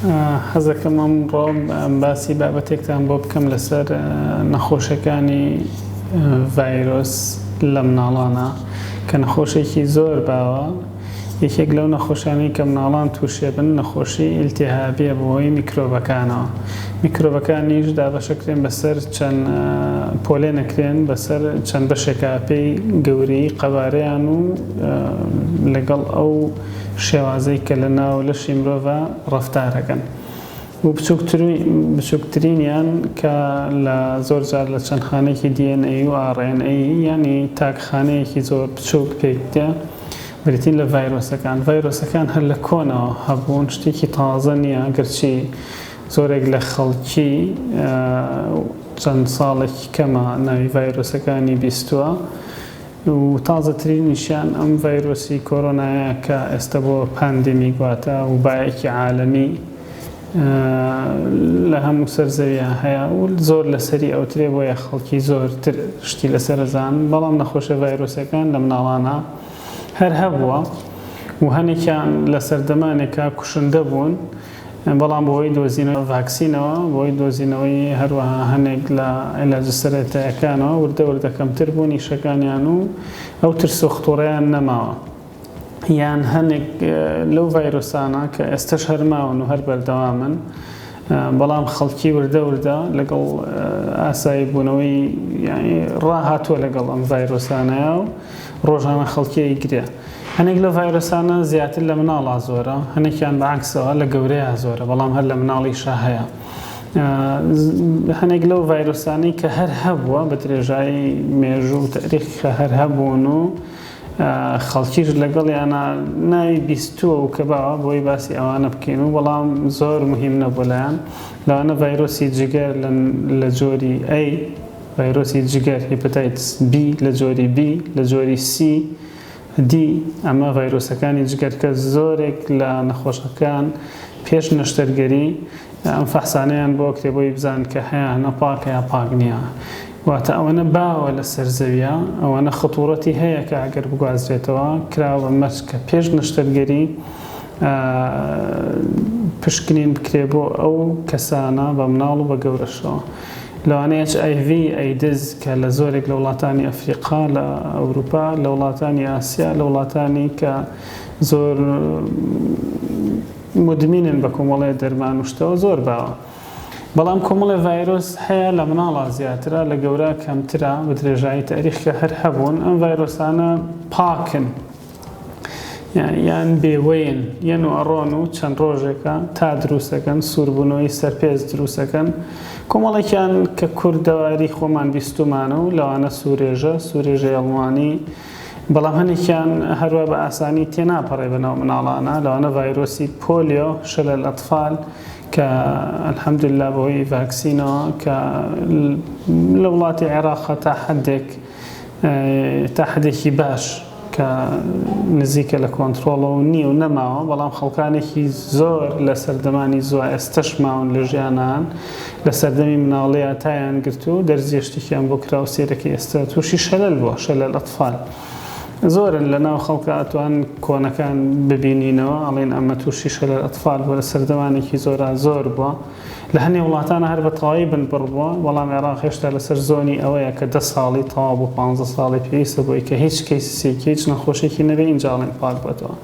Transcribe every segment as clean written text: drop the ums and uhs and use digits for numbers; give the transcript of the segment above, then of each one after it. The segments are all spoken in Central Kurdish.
حەزەکەم ئەمڕۆ باسی بابەتێکتان بۆ بکەم لەسەر نەخۆشەکانی ڤایرۆس لە مناڵانە کە نەخۆشێکی زۆر باوە. یەکێک لەو نەخۆشانەی کە مناڵان تووشێ بن نەخۆشی ئیلتیهابیە بۆی میکرۆبەکانەوە. میکرۆبەکانیش دابەشەکرێن بەسەر چەند پۆلێنەکرێن بەسەر چەند بەشێکە پێی گەورەی قەبارەیان و لەگەڵ ئەو شێوازەی کە لە ناو لەشی مرۆڤە ڕەفتارەکەن و بچووکترینیان کە لە زۆر جار لە چەند خانێکی DNA و RNA یعنی تاکخانەیەکی زۆر بچووک پێکدە بریتین لە ڤایرۆسەکان. ڤایرۆسەکان هەر لە کۆنەوە هەبوون، شتێکی تازە نییە، گەرچی زۆرێک لە خەڵکی چەند ساڵێکی کەمە ناوی ڤایرۆسەکانی بیستووە و تازەترینیشیان ئەم ڤایرۆسی کۆرۆنایە کە ئێستا بۆ پاندێمیک واتە وبایەکی عالەمی لە هەموو سەرزەویە هەیە و زۆر لەسەری ئەوترێ بۆیە خەڵکی زۆرتر شتی لەسەرزان. بەڵام نەخۆشە ڤایرۆسەکان لە مناڵانە هەر هەبووە و هەنێکیان لە سەردەمانێکە کوشندە بوون، بەڵام بۆی دۆزینەوە ڤاکسینەوە، بۆی دۆزینەوەی هەروەها هەنێک لە عیلاجە سەرەتاییەکانەوە وردە کەمتر بوون ئیشەکانیان و ئەو ترس و خطوڕەیان نەماوە. یان هەنێک لەو ڤایرۆسانە کە ئێستش هەرماون و هەر بەردەوامن، بەڵام خەڵکی وردە لەگەڵ ئاسایی بوونەوەی ڕاهاتووە لەگەڵ ئەم ڤایرۆسانەیە و ڕۆژانە خەڵکی ئەیگرێ. هەنێک لە ڤایرۆسانە زیاتر لە مناڵا زۆرە، هەنێکیان بەعکسەوە لە گەورەیە زۆرە، بەڵام هەر لە مناڵیشە هەیە. هەنێک لەو ڤایرۆسانەی کە هەر هەبووە بە درێژایی مێژوو و تاریخ کە هەر هەبوون و خەڵکیش لەگەڵیانە ناوی بیستووە و کە باوە بۆی باسی ئەوانە بکەین و بەڵام زۆر مهم نەبوو لایەن لەوانە ڤایرۆسی جگەر لە جۆری A، ڤایرۆسی جگەر هیپەتایتس B لە جۆری B، لە جۆری C، D ئەمە ڤایرۆسەکانی جگەر کە زۆرێک لە نەخۆشەکان پێش نەشتەرگەری ئەم فەحسانەیان بۆ کتێبۆی بزان کە هەیە نەپاکە یا پاک نییە. واتە ئەوەنە باوە لە سەرزەویە، ئەوەنە خەتوڕەتی هەیە کە ئەگەر بگوازرێتەوە کراوە مەرج کە پێش نەشتەرگەری پشکنین بکرێ بۆ ئەو کەسانە بە مناڵ و بە گەورەشەوە. لەوانەیە HIV ئەیدز کە لە زۆرێک لە وڵاتانی ئەفریقا، لە ئەوروپا، لە وڵاتانی ئاسیا، لە وڵاتانی کە زۆر مدمینن بە کۆمەڵێ دەرمان و شتەوە زۆر باوە. بەڵام کۆمەڵێ ڤایرۆس هەیە لە مناڵە زیاترە، لە گەورە کەمترە بە درێژایی تاریخ کە هەر هەبوون. ئەم ڤایرۆسانە پاکن یان بێوەین، یان و ئەڕۆن و چەند ڕۆژێکە تا دروستەکەن، سووربوونەوەی سەرپێز دروستەکەن. کۆمەڵێکیان کە کوردەواری خۆمان بیستومانە و لەوانە سوورێژەی ئەڵمانی، بەڵام هەنێکیان هەروە بە ئاسانی تێناپەڕێ بەناو مناڵانە. لەوانە ڤایرۆسی پۆلیۆ شەلل ئەطفال کە الحەمدوللا بەهۆی ڤاکسینەوە کە لە وڵاتی عێراق تا حەدێکی باش کە نزیکە لە کۆنتڕۆڵەوە نییە و نەماوە، بەڵام خەڵکانێکی زۆر لە سەردەمانی زووە ئێستش ماون لە ژیانان لە سەردەمی مناڵەیە تایان گرت و دەرزیێشتێکیان بۆ کراو سێرەکەی ئێستا تووشی شەلل بووە، شەلل ئەطفال. زۆرن لە ناو خەڵکە ئەتوان کۆنەکان ببینینەوە ئەڵێن ئەمە تووشی شەلل ئەطفال بووە، لە سەردەمانێکی زۆر بووە. لە هەنێ وڵاتانە هەر بە تەواوی بنبڕ بووە، بەڵام عێراق هێشتا لەسەر زۆنی ئەوەیە کە 10 ساڵی تەواو بۆ 15 ساڵی پێویستە بۆی کە هیچ کەیسێکی هیچ نەخۆشێکی نەبێ ئینجاڵێن پاک بێتەوە.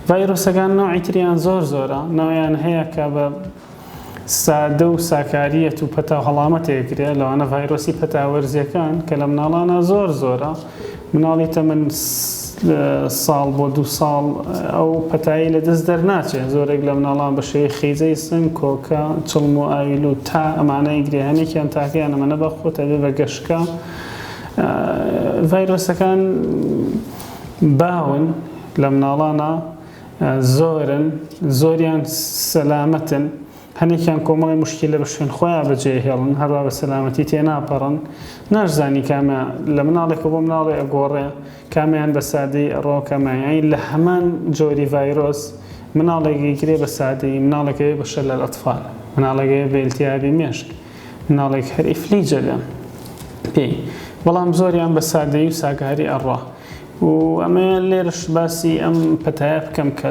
ڤایرۆسەکان نەوعی تریان زۆرە، نەوەیان هەیە کە بە سادە و ساکاریەت و پەتاو هەڵامەتێکرێ. لەوانە ڤایرۆسی پەتاوەرزیەکان کە لە مناڵانە زۆرە، مناڵی تەمەن ساڵ بۆ 2 ساڵ ئەو پەتایی لە دەست دەرناچێت. زۆرێک لە مناڵان بە شێوەی خەیزەی سن، کۆکە، چڵم و ئاویل و تا ئەمانەی گرێ. هەنێکیان تاکەیان ئەمەنە بەخۆتە بێ بە گەشکە. ڤایرۆسەکان باون لە مناڵانە زۆریان سەلامەتن، هەنێکیان کۆمەڵی مشکلە بە شوێن خۆیان بەجێهێڵن، هەروە بە سەلامەتی تێناپەڕن. ناشزانی کامە لە مناڵێکە بۆ مناڵێ ئەگۆڕێ، کامیان بە سادەی ئەڕۆ، کامایانی لە هەمان جۆری ڤایرۆس مناڵێکی گرێ بە سادەی، مناڵێکەوێ بە شەلل ئەطفال، مناڵێکەوێ بە ئیلتیهابی مێشک، مناڵێک هەر ئیفلیجە لێ پێی، بەڵام زۆریان بە سادەی و ساکاری ئەڕۆ. و ئەمە لێرەش باسی ئەم پەتایە بکەم کە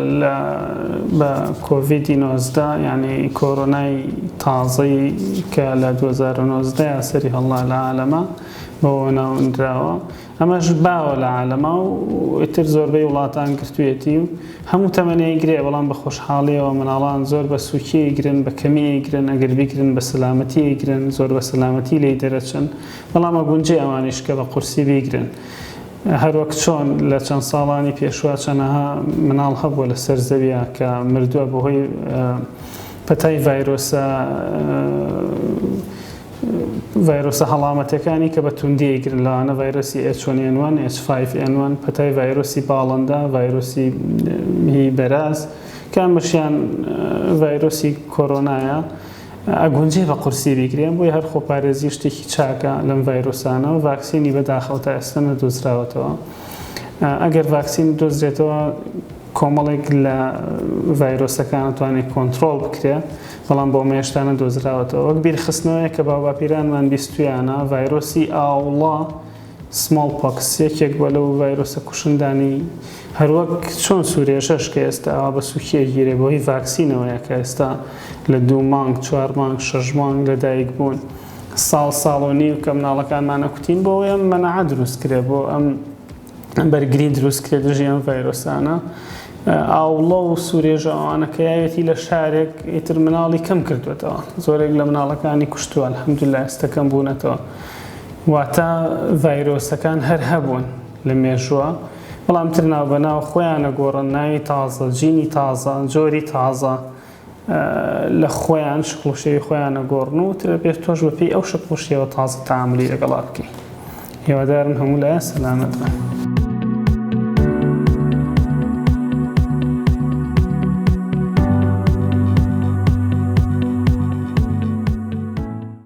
بە کۆڤیدی 19 یعنی کۆرۆنای تازەی کە لە 2019 سەری هەڵا لە عالەمە بەوە ناوەندراوە ئەمەش باوە لە عالەمە و ئیتر زۆربەی وڵاتان گرتوویەتی و هەموو تەمەنەی گرێ بەڵام بە خۆشحاڵیەوە مناڵان زۆر بە سووکی گرن بە کەمی گرن ئەگەر بیگرن بە سەلامەتی گرن زۆر بە سەلامەتی لێی دەرەچن بەڵامە گونجێ ئەوانیش کە بە قورسی بیگرن هەروەک چۆن لە چەند ساڵانی پێشوە چەنەها مناڵ هەبووە لە سەر زەویە کە مردووە بەهۆی پەتای ڤایرۆسە هەڵامەتەکانی کە بە توندی گرن لەوانە ڤایرۆسی H1N1 H5N1 پەتای ڤایرۆسی باڵندە ڤایرۆسی بەراز کە ئەمەشیان ڤایرۆسی کۆرۆنایە ئەگونجێ بە قورسی بیگرێن بۆی هەر خۆپارێزی شتێکی چاکە لەم ڤایرۆسانە و ڤاکسینی بەداخەوە تا ئێستا نەدۆزراوەتەوە ئەگەر ڤاکسین دۆزرێتەوە کۆمەڵێک لە ڤایرۆسەکان توانێت کۆنتترۆل بکرێ بەڵام بۆ مێشتا نەدۆزراوەتەوە وەک بیرخستنەوەیە کە باوەپیرانمان بیستویانە ڤایرۆسی ئاوڵا سمۆڵ پۆکس یەکێک بووە لەو ڤایرۆسە کوشندانی هەروەک چۆن سوورێشەش کە ئێستا ئەوە بە سووکیە گیرێ بۆی ڤاکسینەوەیە کە ئێستا لە 2 مانگ 4 مانگ 6 مانگ لەدایک بوون ساڵ و نیو کە مناڵەکانمانە کوتین بۆ ئەم مەنەعە دروست کرێ بۆ ئەم بەرگری دروست کرێ دژی ئەم ڤایرۆسانە ئاوڵە و سوورێژە ئەوانە کە یاوێتی لە شارێک ئیتر مناڵی کەم کردوێتەوە زۆرێک لە مناڵەکانی کوشتووە الحەمدوللا ئێستا کەم بوونەتەوە واتە ڤایرۆسەکان هەر هەبوون لە مێژووە بەڵام تر ناو بەناو خۆیانە گۆڕن ناوی تازە جینی تازە جۆری تازە لە خۆیان شقڵشەوی خۆیانە گۆڕن و ترە پێش تۆش بەپێی ئەو شقڵشیەوە تازە تەعاملی لەگەڵا بکەی هیوادارم هەموو لایە سەلامەت بن